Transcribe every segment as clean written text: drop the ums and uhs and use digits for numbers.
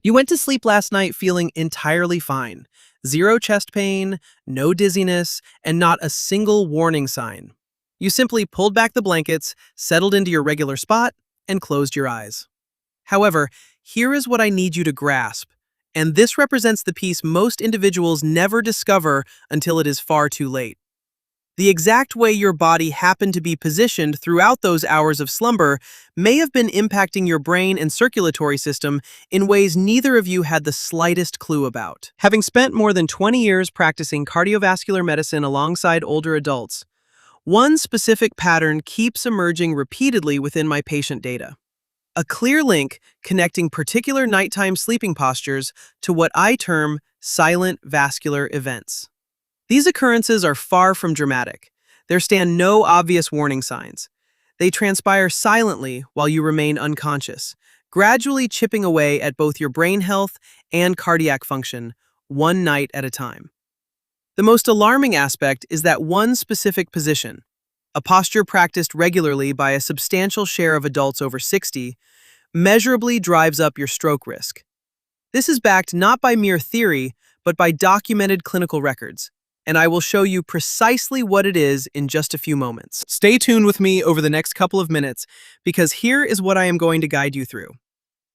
You went to sleep last night feeling entirely fine. Zero chest pain, no dizziness, and not a single warning sign. You simply pulled back the blankets, settled into your regular spot, and closed your eyes. However, here is what I need you to grasp, and this represents the piece most individuals never discover until it is far too late. The exact way your body happened to be positioned throughout those hours of slumber may have been impacting your brain and circulatory system in ways neither of you had the slightest clue about. Having spent more than 20 years practicing cardiovascular medicine alongside older adults, one specific pattern keeps emerging repeatedly within my patient data. A clear link connecting particular nighttime sleeping postures to what I term silent vascular events. These occurrences are far from dramatic. There stand no obvious warning signs. They transpire silently while you remain unconscious, gradually chipping away at both your brain health and cardiac function, one night at a time. The most alarming aspect is that one specific position, a posture practiced regularly by a substantial share of adults over 60, measurably drives up your stroke risk. This is backed not by mere theory, but by documented clinical records, and I will show you precisely what it is in just a few moments. Stay tuned with me over the next couple of minutes, because here is what I am going to guide you through.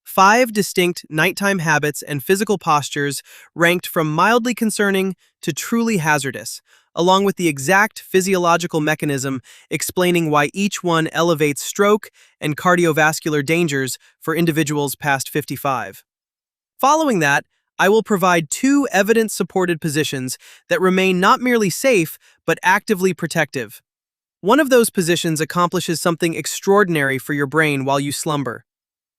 5 distinct nighttime habits and physical postures ranked from mildly concerning to truly hazardous, along with the exact physiological mechanism explaining why each one elevates stroke and cardiovascular dangers for individuals past 55. Following that, I will provide 2 evidence-supported positions that remain not merely safe, but actively protective. One of those positions accomplishes something extraordinary for your brain while you slumber,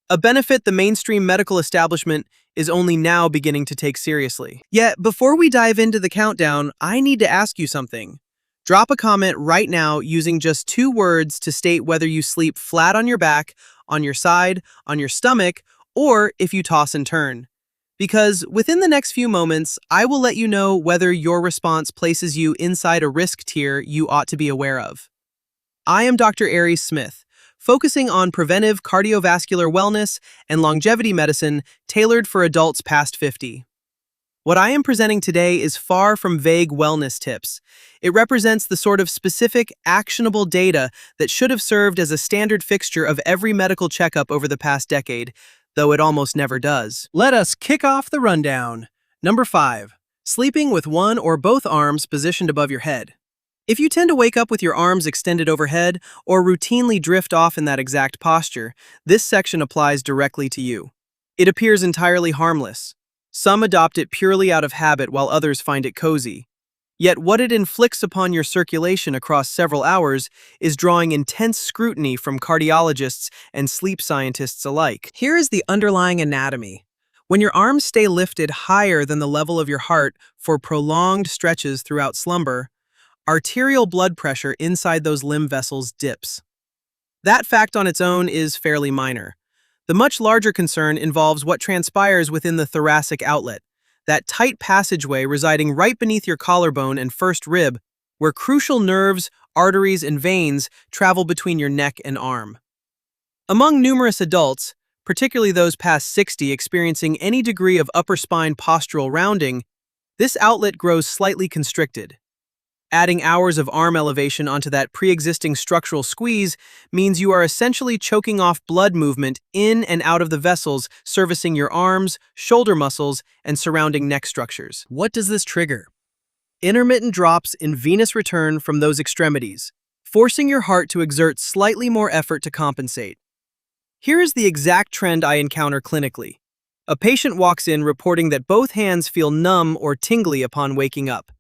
a benefit the mainstream medical establishment is only now beginning to take seriously. Yet, before we dive into the countdown, I need to ask you something. Drop a comment right now using just 2 words to state whether you sleep flat on your back, on your side, on your stomach, or if you toss and turn. Because within the next few moments, I will let you know whether your response places you inside a risk tier you ought to be aware of. I am Dr. Aries Smith, focusing on preventive cardiovascular wellness and longevity medicine tailored for adults past 50. What I am presenting today is far from vague wellness tips. It represents the sort of specific, actionable data that should have served as a standard fixture of every medical checkup over the past decade, though it almost never does. Let us kick off the rundown. Number 5. Sleeping with one or both arms positioned above your head. If you tend to wake up with your arms extended overhead or routinely drift off in that exact posture, this section applies directly to you. It appears entirely harmless. Some adopt it purely out of habit while others find it cozy. Yet what it inflicts upon your circulation across several hours is drawing intense scrutiny from cardiologists and sleep scientists alike. Here is the underlying anatomy. When your arms stay lifted higher than the level of your heart for prolonged stretches throughout slumber, arterial blood pressure inside those limb vessels dips. That fact on its own is fairly minor. The much larger concern involves what transpires within the thoracic outlet, that tight passageway residing right beneath your collarbone and first rib, where crucial nerves, arteries, and veins travel between your neck and arm. Among numerous adults, particularly those past 60 experiencing any degree of upper spine postural rounding, this outlet grows slightly constricted. Adding hours of arm elevation onto that pre-existing structural squeeze means you are essentially choking off blood movement in and out of the vessels servicing your arms, shoulder muscles, and surrounding neck structures. What does this trigger? Intermittent drops in venous return from those extremities, forcing your heart to exert slightly more effort to compensate. Here is the exact trend I encounter clinically. A patient walks in reporting that both hands feel numb or tingly upon waking up.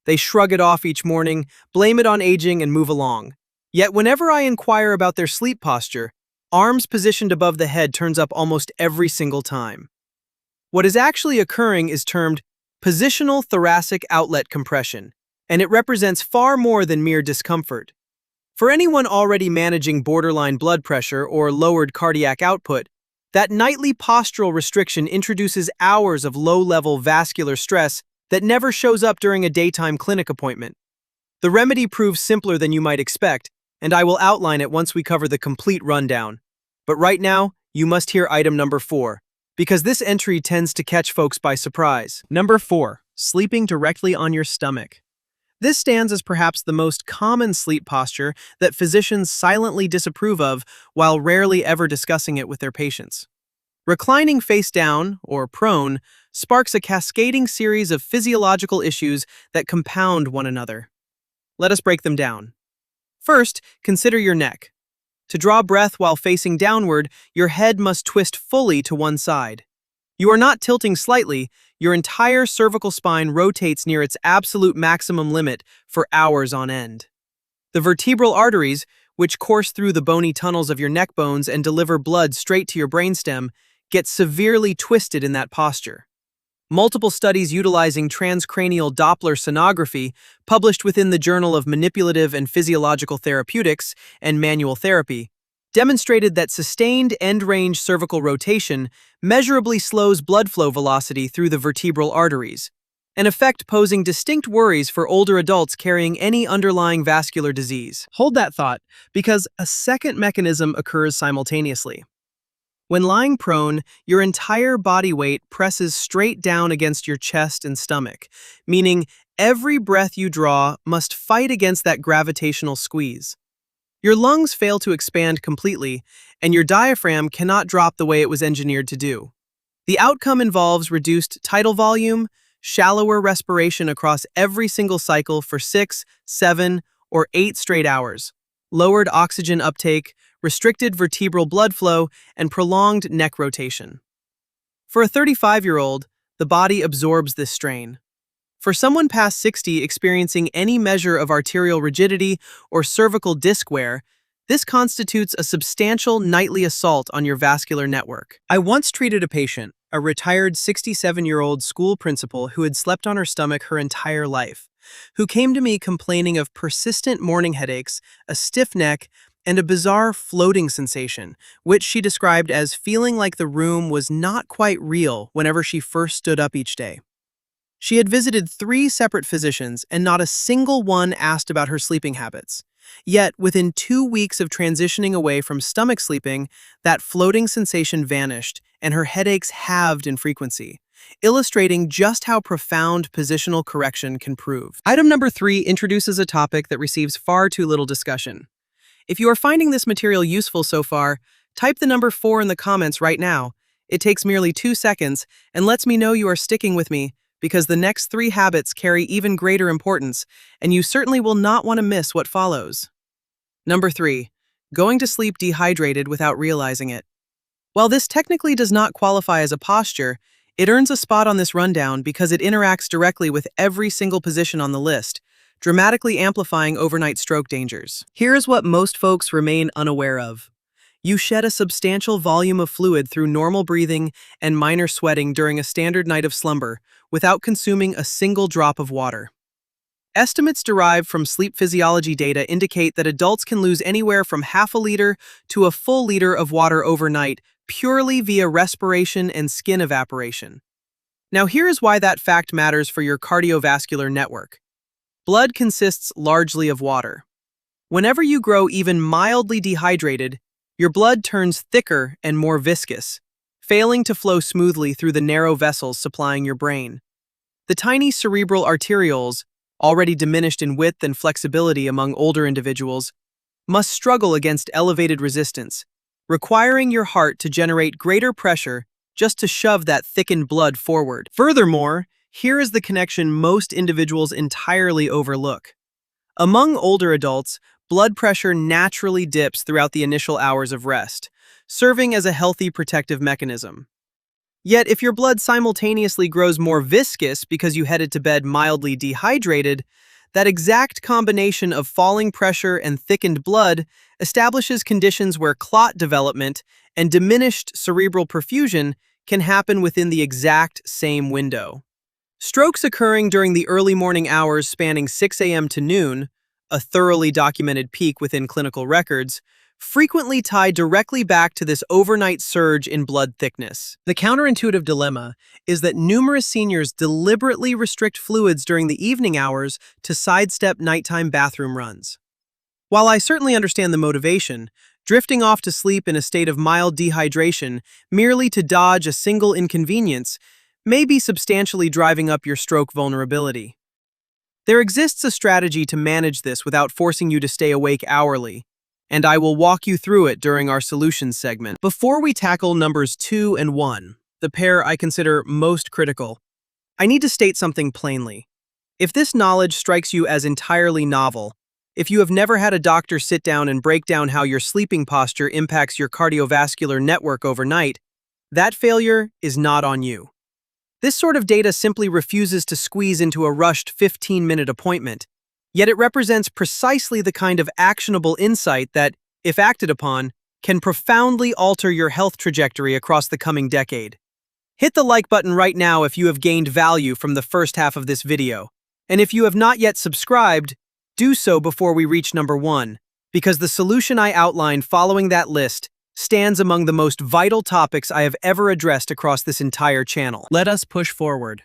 They shrug it off each morning, blame it on aging, and move along. Yet whenever I inquire about their sleep posture, arms positioned above the head turns up almost every single time. What is actually occurring is termed positional thoracic outlet compression, and it represents far more than mere discomfort. For anyone already managing borderline blood pressure or lowered cardiac output, that nightly postural restriction introduces hours of low-level vascular stress that never shows up during a daytime clinic appointment. The remedy proves simpler than you might expect, and I will outline it once we cover the complete rundown. But right now, you must hear item number 4, because this entry tends to catch folks by surprise. Number 4, sleeping directly on your stomach. This stands as perhaps the most common sleep posture that physicians silently disapprove of while rarely ever discussing it with their patients. Reclining face down, or prone, sparks a cascading series of physiological issues that compound one another. Let us break them down. First, consider your neck. To draw breath while facing downward, your head must twist fully to one side. You are not tilting slightly, your entire cervical spine rotates near its absolute maximum limit for hours on end. The vertebral arteries, which course through the bony tunnels of your neck bones and deliver blood straight to your brainstem, get severely twisted in that posture. Multiple studies utilizing transcranial Doppler sonography, published within the Journal of Manipulative and Physiological Therapeutics and Manual Therapy, demonstrated that sustained end-range cervical rotation measurably slows blood flow velocity through the vertebral arteries, an effect posing distinct worries for older adults carrying any underlying vascular disease. Hold that thought, because a second mechanism occurs simultaneously. When lying prone, your entire body weight presses straight down against your chest and stomach, meaning every breath you draw must fight against that gravitational squeeze. Your lungs fail to expand completely, and your diaphragm cannot drop the way it was engineered to do. The outcome involves reduced tidal volume, shallower respiration across every single cycle for 6, 7, or 8 straight hours, lowered oxygen uptake, restricted vertebral blood flow, and prolonged neck rotation. For a 35-year-old, the body absorbs this strain. For someone past 60 experiencing any measure of arterial rigidity or cervical disc wear, this constitutes a substantial nightly assault on your vascular network. I once treated a patient, a retired 67-year-old school principal who had slept on her stomach her entire life, who came to me complaining of persistent morning headaches, a stiff neck, and a bizarre floating sensation, which she described as feeling like the room was not quite real whenever she first stood up each day. She had visited 3 separate physicians, and not a single one asked about her sleeping habits. Yet, within 2 weeks of transitioning away from stomach sleeping, that floating sensation vanished, and her headaches halved in frequency, illustrating just how profound positional correction can prove. Item number 3 introduces a topic that receives far too little discussion. If you are finding this material useful so far, type the number 4 in the comments right now. It takes merely 2 seconds and lets me know you are sticking with me, because the next 3 habits carry even greater importance, and you certainly will not want to miss what follows. Number 3, going to sleep dehydrated without realizing it. While this technically does not qualify as a posture, it earns a spot on this rundown because it interacts directly with every single position on the list, dramatically amplifying overnight stroke dangers. Here is what most folks remain unaware of. You shed a substantial volume of fluid through normal breathing and minor sweating during a standard night of slumber without consuming a single drop of water. Estimates derived from sleep physiology data indicate that adults can lose anywhere from half a liter to a full liter of water overnight purely via respiration and skin evaporation. Now here is why that fact matters for your cardiovascular network. Blood consists largely of water. Whenever you grow even mildly dehydrated, your blood turns thicker and more viscous, failing to flow smoothly through the narrow vessels supplying your brain. The tiny cerebral arterioles, already diminished in width and flexibility among older individuals, must struggle against elevated resistance, requiring your heart to generate greater pressure just to shove that thickened blood forward. Furthermore, here is the connection most individuals entirely overlook. Among older adults, blood pressure naturally dips throughout the initial hours of rest, serving as a healthy protective mechanism. Yet, if your blood simultaneously grows more viscous because you headed to bed mildly dehydrated, that exact combination of falling pressure and thickened blood establishes conditions where clot development and diminished cerebral perfusion can happen within the exact same window. Strokes occurring during the early morning hours spanning 6 a.m. to noon, a thoroughly documented peak within clinical records, frequently tie directly back to this overnight surge in blood thickness. The counterintuitive dilemma is that numerous seniors deliberately restrict fluids during the evening hours to sidestep nighttime bathroom runs. While I certainly understand the motivation, Drifting off to sleep in a state of mild dehydration merely to dodge a single inconvenience may be substantially driving up your stroke vulnerability. There exists a strategy to manage this without forcing you to stay awake hourly, and I will walk you through it during our solutions segment. Before we tackle numbers 2 and 1, the pair I consider most critical, I need to state something plainly. If this knowledge strikes you as entirely novel, if you have never had a doctor sit down and break down how your sleeping posture impacts your cardiovascular network overnight, that failure is not on you. This sort of data simply refuses to squeeze into a rushed 15-minute appointment, yet it represents precisely the kind of actionable insight that, if acted upon, can profoundly alter your health trajectory across the coming decade. Hit the like button right now if you have gained value from the first half of this video, and if you have not yet subscribed, do so before we reach number 1, because the solution I outlined following that list stands among the most vital topics I have ever addressed across this entire channel. Let us push forward.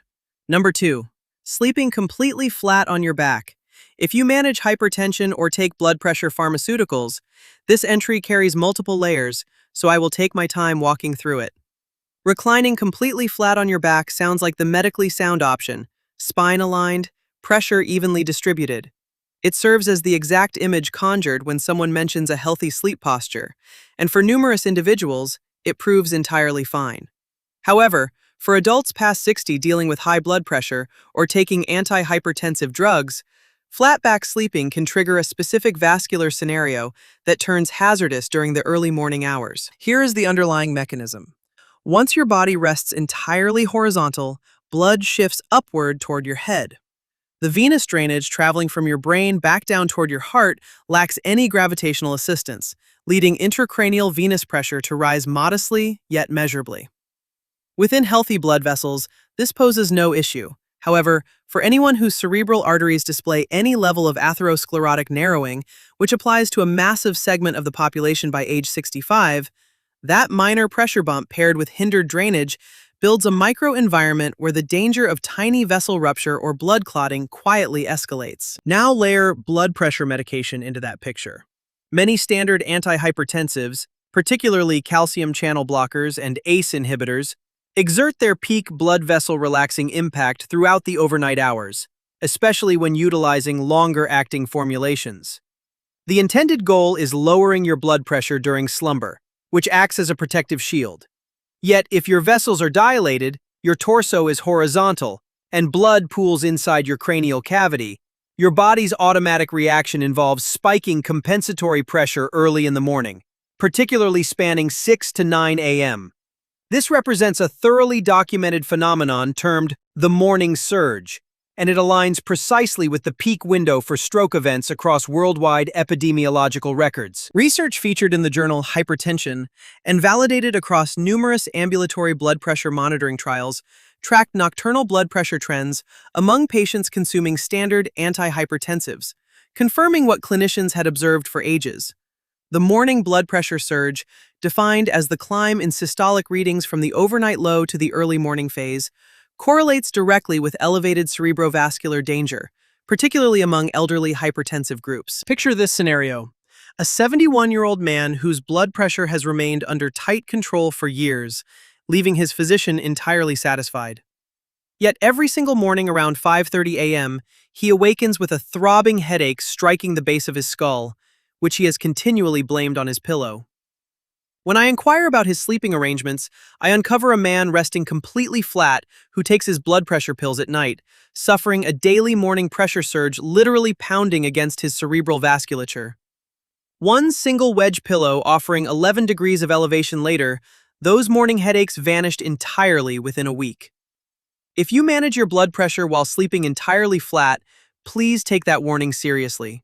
Number 2, sleeping completely flat on your back. If you manage hypertension or take blood pressure pharmaceuticals, this entry carries multiple layers, so I will take my time walking through it. Reclining completely flat on your back sounds like the medically sound option, spine aligned, pressure evenly distributed. It serves as the exact image conjured when someone mentions a healthy sleep posture, and for numerous individuals, it proves entirely fine. However, for adults past 60 dealing with high blood pressure or taking antihypertensive drugs, flat back sleeping can trigger a specific vascular scenario that turns hazardous during the early morning hours. Here is the underlying mechanism. Once your body rests entirely horizontal, blood shifts upward toward your head. The venous drainage traveling from your brain back down toward your heart lacks any gravitational assistance, leading intracranial venous pressure to rise modestly yet measurably. Within healthy blood vessels, this poses no issue. However, for anyone whose cerebral arteries display any level of atherosclerotic narrowing, which applies to a massive segment of the population by age 65, that minor pressure bump paired with hindered drainage builds a microenvironment where the danger of tiny vessel rupture or blood clotting quietly escalates. Now layer blood pressure medication into that picture. Many standard antihypertensives, particularly calcium channel blockers and ACE inhibitors, exert their peak blood vessel relaxing impact throughout the overnight hours, especially when utilizing longer-acting formulations. The intended goal is lowering your blood pressure during slumber, which acts as a protective shield. Yet, if your vessels are dilated, your torso is horizontal, and blood pools inside your cranial cavity, your body's automatic reaction involves spiking compensatory pressure early in the morning, particularly spanning 6 to 9 a.m. This represents a thoroughly documented phenomenon termed the morning surge, and it aligns precisely with the peak window for stroke events across worldwide epidemiological records. Research featured in the journal Hypertension and validated across numerous ambulatory blood pressure monitoring trials tracked nocturnal blood pressure trends among patients consuming standard antihypertensives, confirming what clinicians had observed for ages. The morning blood pressure surge, defined as the climb in systolic readings from the overnight low to the early morning phase, correlates directly with elevated cerebrovascular danger, particularly among elderly hypertensive groups. Picture this scenario. A 71-year-old man whose blood pressure has remained under tight control for years, leaving his physician entirely satisfied. Yet every single morning around 5:30 a.m., he awakens with a throbbing headache striking the base of his skull, which he has continually blamed on his pillow. When I inquire about his sleeping arrangements, I uncover a man resting completely flat who takes his blood pressure pills at night, suffering a daily morning pressure surge literally pounding against his cerebral vasculature. One single wedge pillow offering 11 degrees of elevation later, those morning headaches vanished entirely within a week. If you manage your blood pressure while sleeping entirely flat, please take that warning seriously.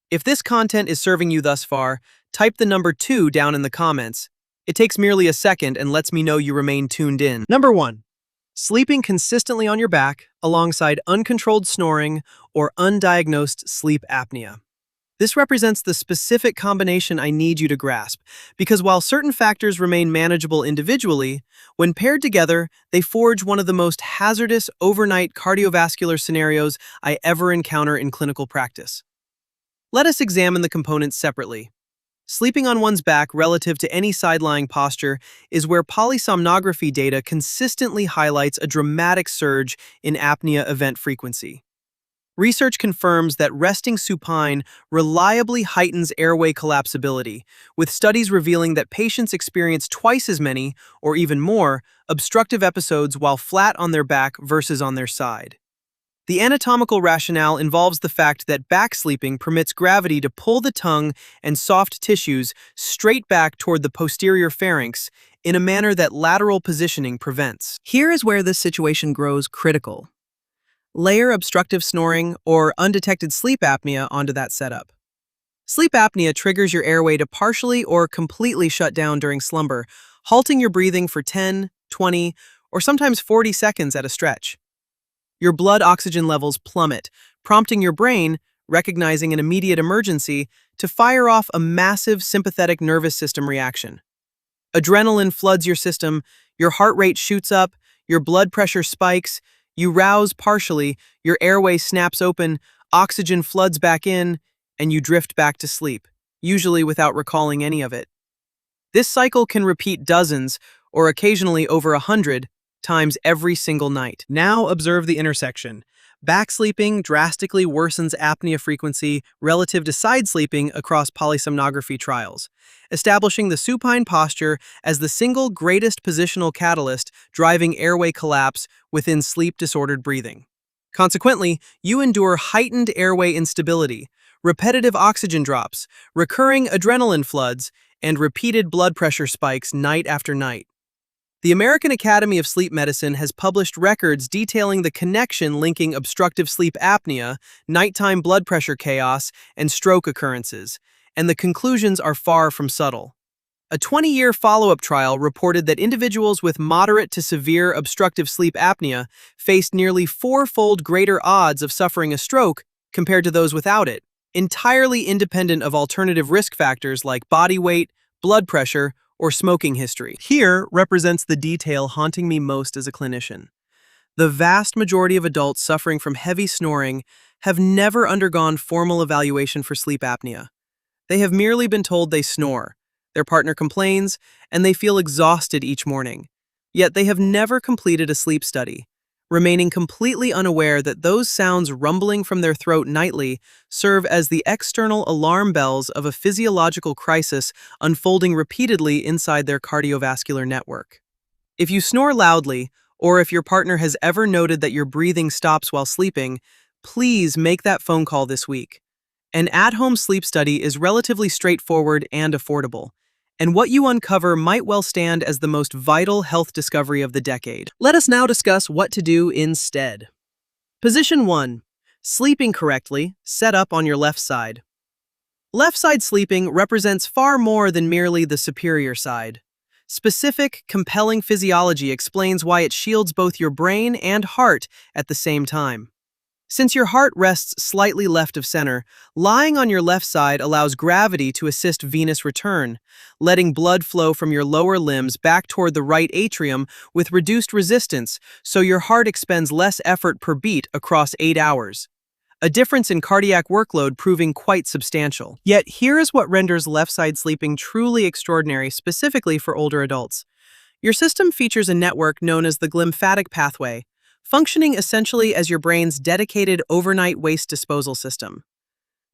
If this content is serving you thus far, type the number 2 down in the comments. It takes merely a second and lets me know you remain tuned in. Number 1. Sleeping consistently on your back alongside uncontrolled snoring or undiagnosed sleep apnea. This represents the specific combination I need you to grasp, because while certain factors remain manageable individually, when paired together, they forge one of the most hazardous overnight cardiovascular scenarios I ever encounter in clinical practice. Let us examine the components separately. Sleeping on one's back relative to any side-lying posture is where polysomnography data consistently highlights a dramatic surge in apnea event frequency. Research confirms that resting supine reliably heightens airway collapsibility, with studies revealing that patients experience twice as many, or even more, obstructive episodes while flat on their back versus on their side. The anatomical rationale involves the fact that back sleeping permits gravity to pull the tongue and soft tissues straight back toward the posterior pharynx in a manner that lateral positioning prevents. Here is where this situation grows critical. Layer obstructive snoring or undetected sleep apnea onto that setup. Sleep apnea triggers your airway to partially or completely shut down during slumber, halting your breathing for 10, 20, or sometimes 40 seconds at a stretch. Your blood oxygen levels plummet, prompting your brain, recognizing an immediate emergency, to fire off a massive sympathetic nervous system reaction. Adrenaline floods your system, your heart rate shoots up, your blood pressure spikes, you rouse partially, your airway snaps open, oxygen floods back in, and you drift back to sleep, usually without recalling any of it. This cycle can repeat dozens, or occasionally over 100, times every single night. Now observe the intersection. Back sleeping drastically worsens apnea frequency relative to side sleeping across polysomnography trials, establishing the supine posture as the single greatest positional catalyst driving airway collapse within sleep-disordered breathing. Consequently, you endure heightened airway instability, repetitive oxygen drops, recurring adrenaline floods, and repeated blood pressure spikes night after night. The American Academy of Sleep Medicine has published records detailing the connection linking obstructive sleep apnea, nighttime blood pressure chaos, and stroke occurrences, and the conclusions are far from subtle. A 20-year follow-up trial reported that individuals with moderate to severe obstructive sleep apnea faced nearly four-fold greater odds of suffering a stroke compared to those without it, entirely independent of alternative risk factors like body weight, blood pressure, or smoking history. Here represents the detail haunting me most as a clinician. The vast majority of adults suffering from heavy snoring have never undergone formal evaluation for sleep apnea. They have merely been told they snore, their partner complains, and they feel exhausted each morning. Yet they have never completed a sleep study, remaining completely unaware that those sounds rumbling from their throat nightly serve as the external alarm bells of a physiological crisis unfolding repeatedly inside their cardiovascular network. If you snore loudly, or if your partner has ever noted that your breathing stops while sleeping, please make that phone call this week. An at-home sleep study is relatively straightforward and affordable, and what you uncover might well stand as the most vital health discovery of the decade. Let us now discuss what to do instead. Position 1. Sleeping correctly, set up on your left side. Left side sleeping represents far more than merely the superior side. Specific, compelling physiology explains why it shields both your brain and heart at the same time. Since your heart rests slightly left of center, lying on your left side allows gravity to assist venous return, letting blood flow from your lower limbs back toward the right atrium with reduced resistance, so your heart expends less effort per beat across 8 hours. A difference in cardiac workload proving quite substantial. Yet here is what renders left side sleeping truly extraordinary, specifically for older adults. Your system features a network known as the glymphatic pathway, functioning essentially as your brain's dedicated overnight waste disposal system.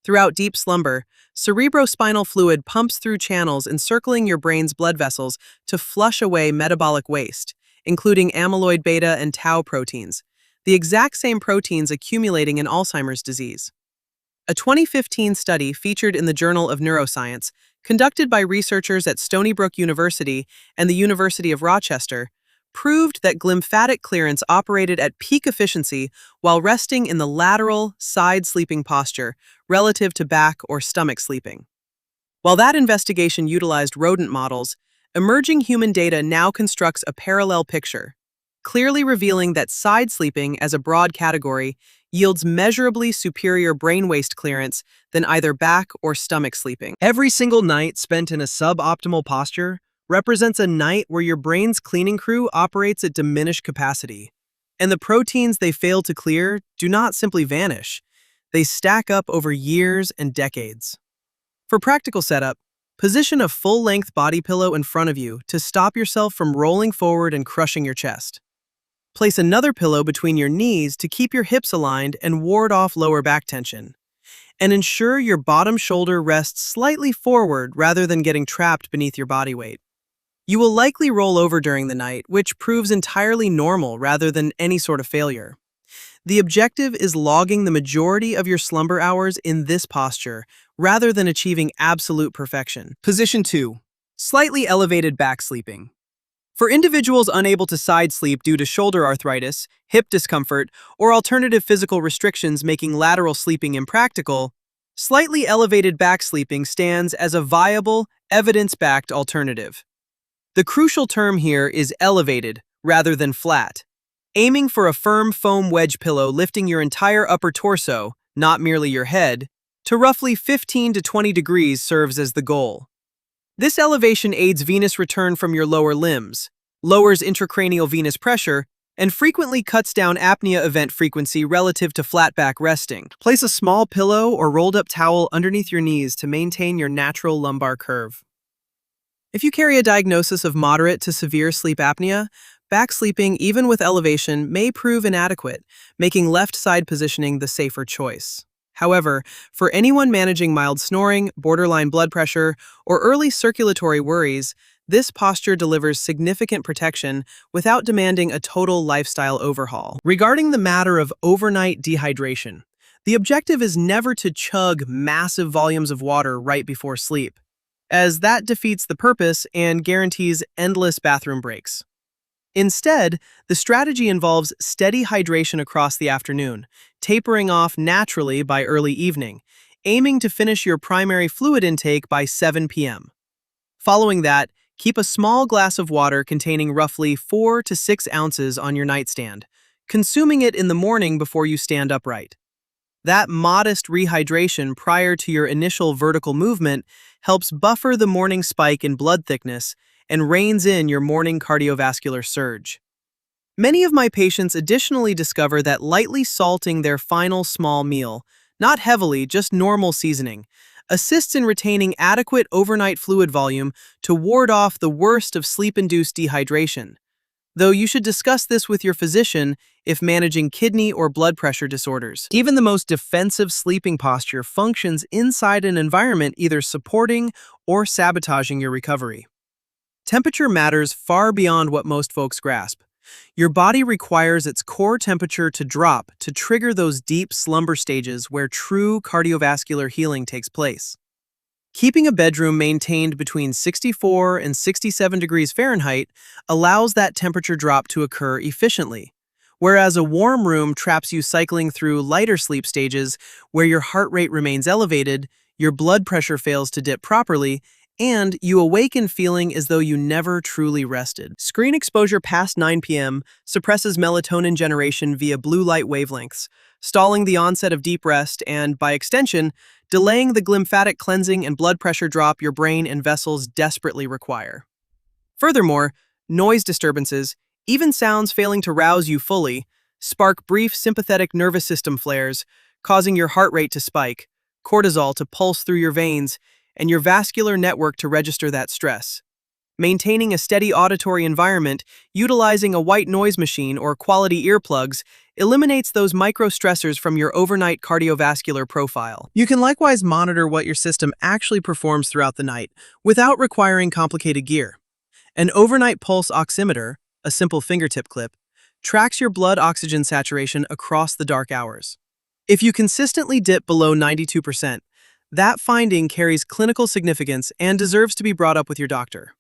Throughout deep slumber, cerebrospinal fluid pumps through channels encircling your brain's blood vessels to flush away metabolic waste, including amyloid beta and tau proteins, the exact same proteins accumulating in Alzheimer's disease. A 2015 study featured in the Journal of Neuroscience, conducted by researchers at Stony Brook University and the University of Rochester, proved that glymphatic clearance operated at peak efficiency while resting in the lateral, side sleeping posture relative to back or stomach sleeping. While that investigation utilized rodent models, emerging human data now constructs a parallel picture, clearly revealing that side sleeping as a broad category yields measurably superior brain waste clearance than either back or stomach sleeping. Every single night spent in a suboptimal posture represents a night where your brain's cleaning crew operates at diminished capacity, and the proteins they fail to clear do not simply vanish. They stack up over years and decades. For practical setup, Position a full-length body pillow in front of you to stop yourself from rolling forward and crushing your chest. Place another pillow between your knees to keep your hips aligned and ward off lower back tension. And ensure your bottom shoulder rests slightly forward rather than getting trapped beneath your body weight. You will likely roll over during the night, which proves entirely normal rather than any sort of failure. The objective is logging the majority of your slumber hours in this posture, rather than achieving absolute perfection. Position 2. Slightly elevated back sleeping. For individuals unable to side sleep due to shoulder arthritis, hip discomfort, or alternative physical restrictions making lateral sleeping impractical, slightly elevated back sleeping stands as a viable, evidence-backed alternative. The crucial term here is elevated, rather than flat. Aiming for a firm foam wedge pillow lifting your entire upper torso, not merely your head, to roughly 15 to 20 degrees serves as the goal. This elevation aids venous return from your lower limbs, lowers intracranial venous pressure, and frequently cuts down apnea event frequency relative to flat back resting. Place a small pillow or rolled-up towel underneath your knees to maintain your natural lumbar curve. If you carry a diagnosis of moderate to severe sleep apnea, back sleeping, even with elevation, may prove inadequate, making left side positioning the safer choice. However, for anyone managing mild snoring, borderline blood pressure, or early circulatory worries, this posture delivers significant protection without demanding a total lifestyle overhaul. Regarding the matter of overnight dehydration, the objective is never to chug massive volumes of water right before sleep, as that defeats the purpose and guarantees endless bathroom breaks. Instead, the strategy involves steady hydration across the afternoon, tapering off naturally by early evening, aiming to finish your primary fluid intake by 7 p.m. Following that, keep a small glass of water containing roughly 4 to 6 ounces on your nightstand, consuming it in the morning before you stand upright. That modest rehydration prior to your initial vertical movement helps buffer the morning spike in blood thickness and reins in your morning cardiovascular surge. Many of my patients additionally discover that lightly salting their final small meal, not heavily, just normal seasoning, assists in retaining adequate overnight fluid volume to ward off the worst of sleep-induced dehydration, though you should discuss this with your physician if managing kidney or blood pressure disorders. Even the most defensive sleeping posture functions inside an environment either supporting or sabotaging your recovery. Temperature matters far beyond what most folks grasp. Your body requires its core temperature to drop to trigger those deep slumber stages where true cardiovascular healing takes place. Keeping a bedroom maintained between 64 and 67 degrees Fahrenheit allows that temperature drop to occur efficiently, whereas a warm room traps you cycling through lighter sleep stages where your heart rate remains elevated, your blood pressure fails to dip properly, and you awaken feeling as though you never truly rested. Screen exposure past 9 p.m. suppresses melatonin generation via blue light wavelengths, stalling the onset of deep rest and, by extension, delaying the glymphatic cleansing and blood pressure drop your brain and vessels desperately require. Furthermore, noise disturbances, even sounds failing to rouse you fully, spark brief sympathetic nervous system flares, causing your heart rate to spike, cortisol to pulse through your veins, and your vascular network to register that stress. Maintaining a steady auditory environment, utilizing a white noise machine or quality earplugs, eliminates those micro-stressors from your overnight cardiovascular profile. You can likewise monitor what your system actually performs throughout the night, without requiring complicated gear. An overnight pulse oximeter, a simple fingertip clip, tracks your blood oxygen saturation across the dark hours. If you consistently dip below 92%, that finding carries clinical significance and deserves to be brought up with your doctor.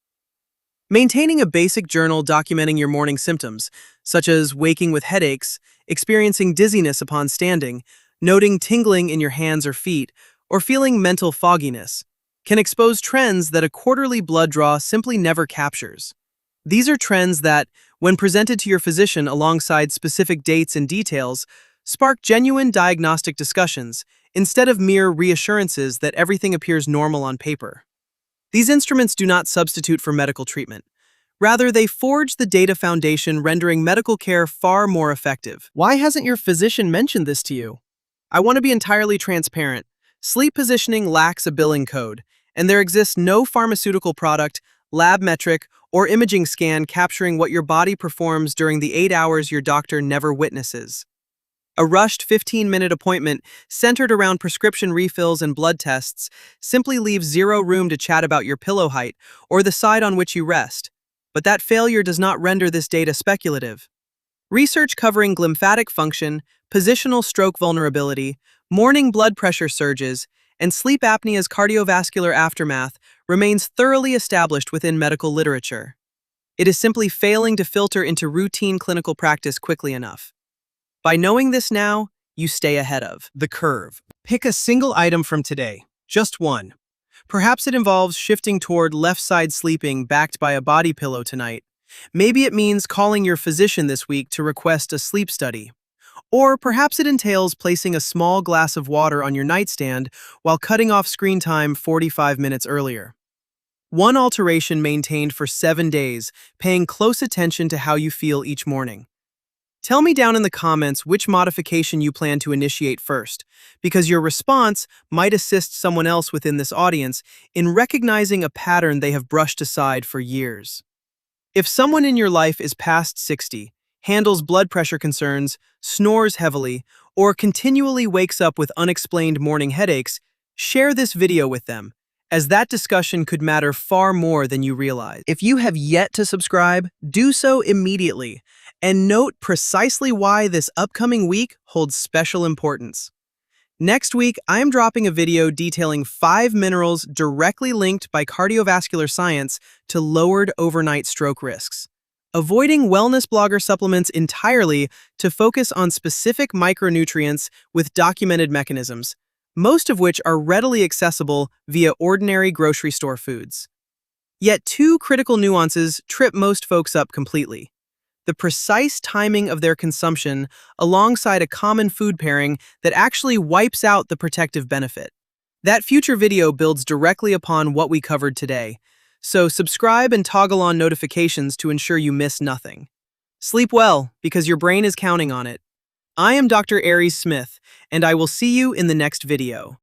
Maintaining a basic journal documenting your morning symptoms, such as waking with headaches, experiencing dizziness upon standing, noting tingling in your hands or feet, or feeling mental fogginess, can expose trends that a quarterly blood draw simply never captures. These are trends that, when presented to your physician alongside specific dates and details, spark genuine diagnostic discussions instead of mere reassurances that everything appears normal on paper. These instruments do not substitute for medical treatment. Rather, they forge the data foundation, rendering medical care far more effective. Why hasn't your physician mentioned this to you? I want to be entirely transparent. Sleep positioning lacks a billing code, and there exists no pharmaceutical product, lab metric, or imaging scan capturing what your body performs during the 8 hours your doctor never witnesses. A rushed 15-minute appointment centered around prescription refills and blood tests simply leaves zero room to chat about your pillow height or the side on which you rest. But that failure does not render this data speculative. Research covering glymphatic function, positional stroke vulnerability, morning blood pressure surges, and sleep apnea's cardiovascular aftermath remains thoroughly established within medical literature. It is simply failing to filter into routine clinical practice quickly enough. By knowing this now, you stay ahead of the curve. Pick a single item from today, just one. Perhaps it involves shifting toward left-side sleeping backed by a body pillow tonight. Maybe it means calling your physician this week to request a sleep study. Or perhaps it entails placing a small glass of water on your nightstand while cutting off screen time 45 minutes earlier. One alteration maintained for 7 days, paying close attention to how you feel each morning. Tell me down in the comments which modification you plan to initiate first, because your response might assist someone else within this audience in recognizing a pattern they have brushed aside for years. If someone in your life is past 60, handles blood pressure concerns, snores heavily, or continually wakes up with unexplained morning headaches, share this video with them, as that discussion could matter far more than you realize. If you have yet to subscribe, do so immediately, and note precisely why this upcoming week holds special importance. Next week, I am dropping a video detailing 5 minerals directly linked by cardiovascular science to lowered overnight stroke risks. Avoiding wellness blogger supplements entirely to focus on specific micronutrients with documented mechanisms, most of which are readily accessible via ordinary grocery store foods. Yet 2 critical nuances trip most folks up completely: the precise timing of their consumption alongside a common food pairing that actually wipes out the protective benefit. That future video builds directly upon what we covered today, so subscribe and toggle on notifications to ensure you miss nothing. Sleep well, because your brain is counting on it. I am Dr. Aries Smith, and I will see you in the next video.